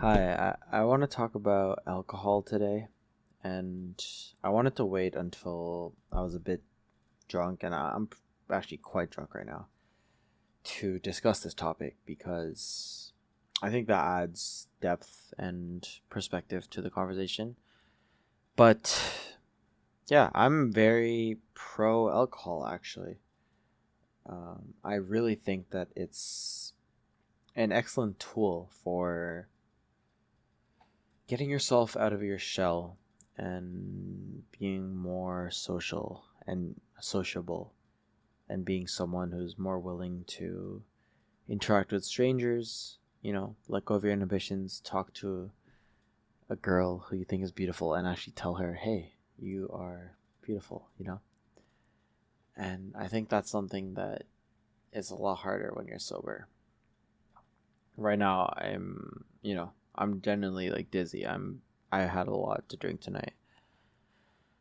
Hi, I want to talk about alcohol today, and I wanted to wait until I was a bit drunk, and I'm actually quite drunk right now, to discuss this topic because I think that adds depth and perspective to the conversation. But yeah, I'm very pro alcohol actually. I really think that it's an excellent tool for getting yourself out of your shell and being more social and sociable and being someone who's more willing to interact with strangers, let go of your inhibitions, talk to a girl who you think is beautiful and actually tell her, hey, you are beautiful. And I think that's something that is a lot harder when you're sober. Right now, I'm genuinely like dizzy. I had a lot to drink tonight.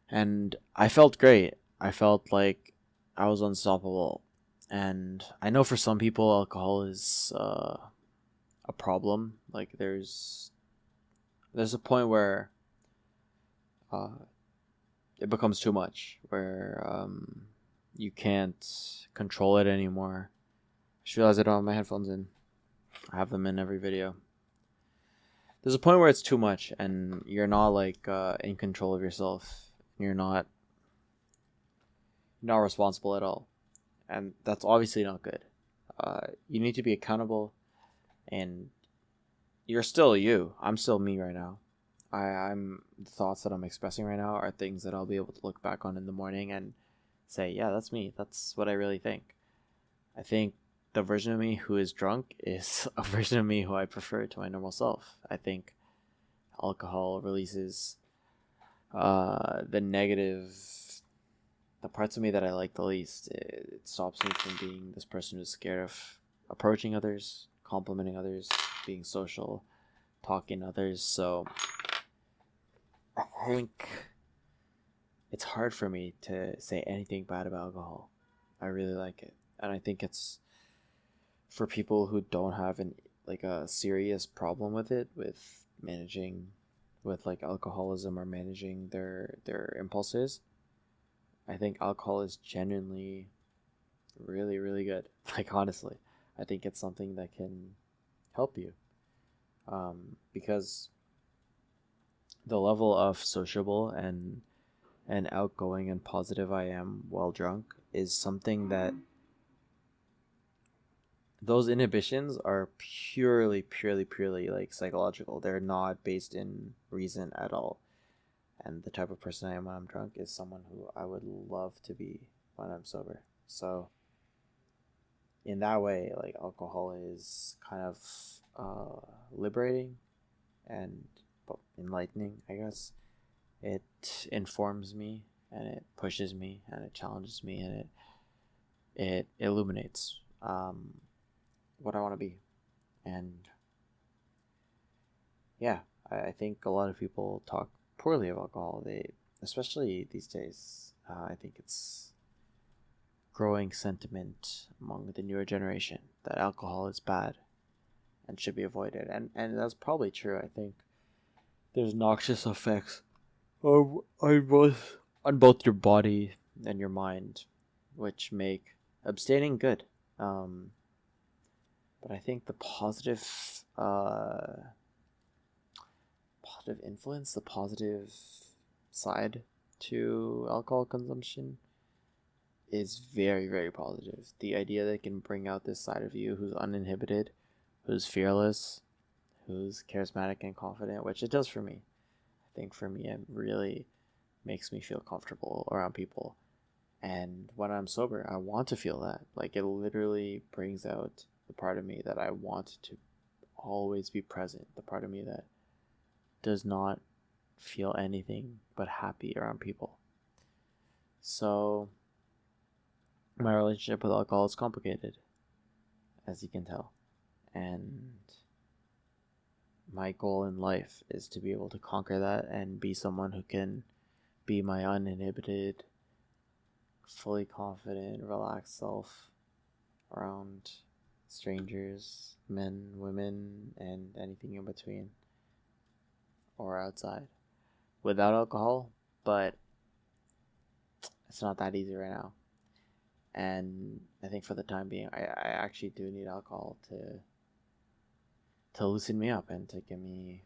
And I felt great. I felt like I was unstoppable. And I know for some people, alcohol is a problem. Like there's a point where uh, it becomes too much, where you can't control it anymore. I just realized I don't have my headphones in. I have them in every video. There's a point where it's too much, and you're not like in control of yourself. You're not responsible at all, and that's obviously not good. You need to be accountable, and you're still you. I'm still me right now. I'm the thoughts that I'm expressing right now are things that I'll be able to look back on in the morning and say, yeah, that's me. That's what I really think. I think the version of me who is drunk is a version of me who I prefer to my normal self. I think alcohol releases the negative, the parts of me that I like the least. It stops me from being this person who's scared of approaching others, complimenting others, being social, talking to others. So I think it's hard for me to say anything bad about alcohol. I really like it, and I think it's for people who don't have a serious problem with it, with managing, with like alcoholism or managing their impulses. I think alcohol is genuinely really really good. Like honestly, I think it's something that can help you, because the level of sociable and outgoing and positive I am while drunk is something that those inhibitions are purely like psychological. They're not based in reason at all. And the type of person I am when I'm drunk is someone who I would love to be when I'm sober. So in that way, like alcohol is kind of liberating and enlightening, I guess. It informs me and it pushes me and it challenges me and it illuminates what I want to be. And yeah, I think a lot of people talk poorly of alcohol. They, especially these days, I think it's growing sentiment among the newer generation that alcohol is bad and should be avoided. And that's probably true. I think there's noxious effects on both your body and your mind, which make abstaining good. Um, but I think the positive influence, the positive side to alcohol consumption is very, very positive. The idea that it can bring out this side of you who's uninhibited, who's fearless, who's charismatic and confident, which it does for me. I think for me, it really makes me feel comfortable around people. And when I'm sober, I want to feel that. Like it literally brings out the part of me that I want to always be present, the part of me that does not feel anything but happy around people. So my relationship with alcohol is complicated, as you can tell. And my goal in life is to be able to conquer that and be someone who can be my uninhibited, fully confident, relaxed self around strangers, men, women, and anything in between. or outside without alcohol, but it's not that easy right now. And I think for the time being, I actually do need alcohol to loosen me up and to give me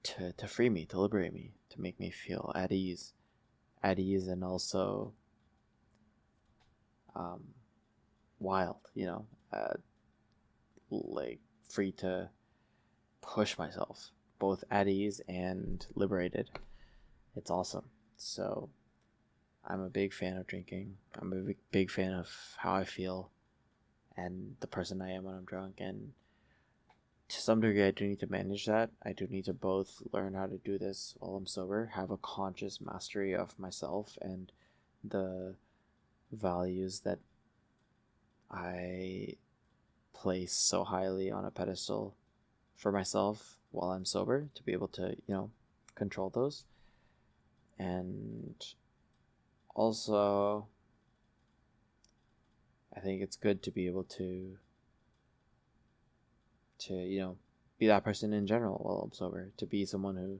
to free me, to liberate me, to make me feel at ease, and also um, wild, like free to push myself, both at ease and liberated. It's awesome. So I'm a big fan of drinking. I'm a big fan of how I feel and the person I am when I'm drunk. And to some degree, I do need to manage that. I do need to both learn how to do this while I'm sober, have a conscious mastery of myself and the values that I place so highly on a pedestal for myself while I'm sober, to be able to, control those. And also, I think it's good to be able to be that person in general while I'm sober, to be someone who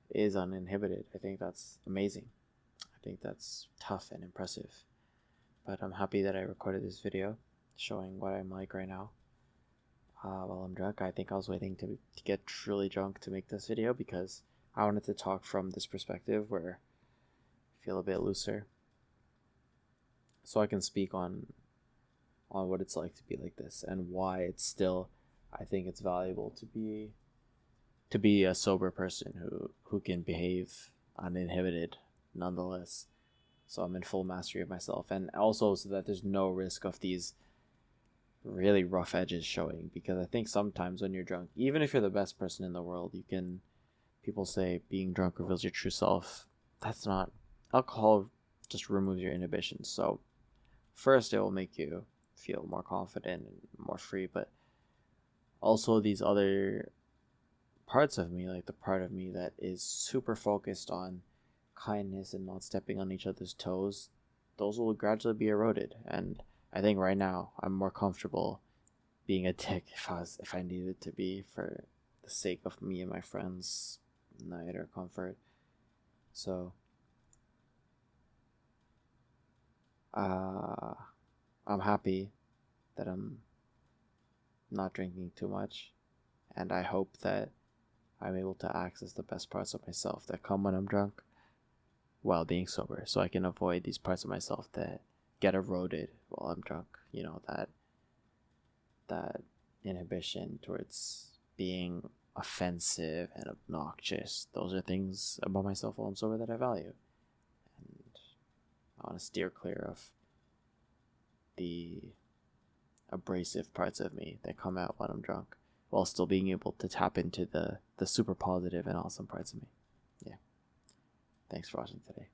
is uninhibited. I think that's amazing. I think that's tough and impressive. But I'm happy that I recorded this video showing what I'm like right now while I'm drunk. I think I was waiting to get truly drunk to make this video because I wanted to talk from this perspective where I feel a bit looser, so I can speak on what it's like to be like this and why it's still, I think it's valuable to be a sober person who can behave uninhibited nonetheless. So I'm in full mastery of myself, and also so that there's no risk of these really rough edges showing, because I think sometimes when you're drunk, even if you're the best person in the world, people say being drunk reveals your true self. That's not. Alcohol just removes your inhibitions. So first it will make you feel more confident and more free, but also these other parts of me, like the part of me that is super focused on kindness and not stepping on each other's toes, those will gradually be eroded. And I think right now I'm more comfortable being a dick if I needed to be, for the sake of me and my friends' night or comfort. So I'm happy that I'm not drinking too much, and I hope that I'm able to access the best parts of myself that come when I'm drunk while being sober, so I can avoid these parts of myself that get eroded while I'm drunk. That inhibition towards being offensive and obnoxious. Those are things about myself while I'm sober that I value. And I want to steer clear of the abrasive parts of me that come out when I'm drunk, while still being able to tap into the super positive and awesome parts of me. Yeah. Thanks for watching today.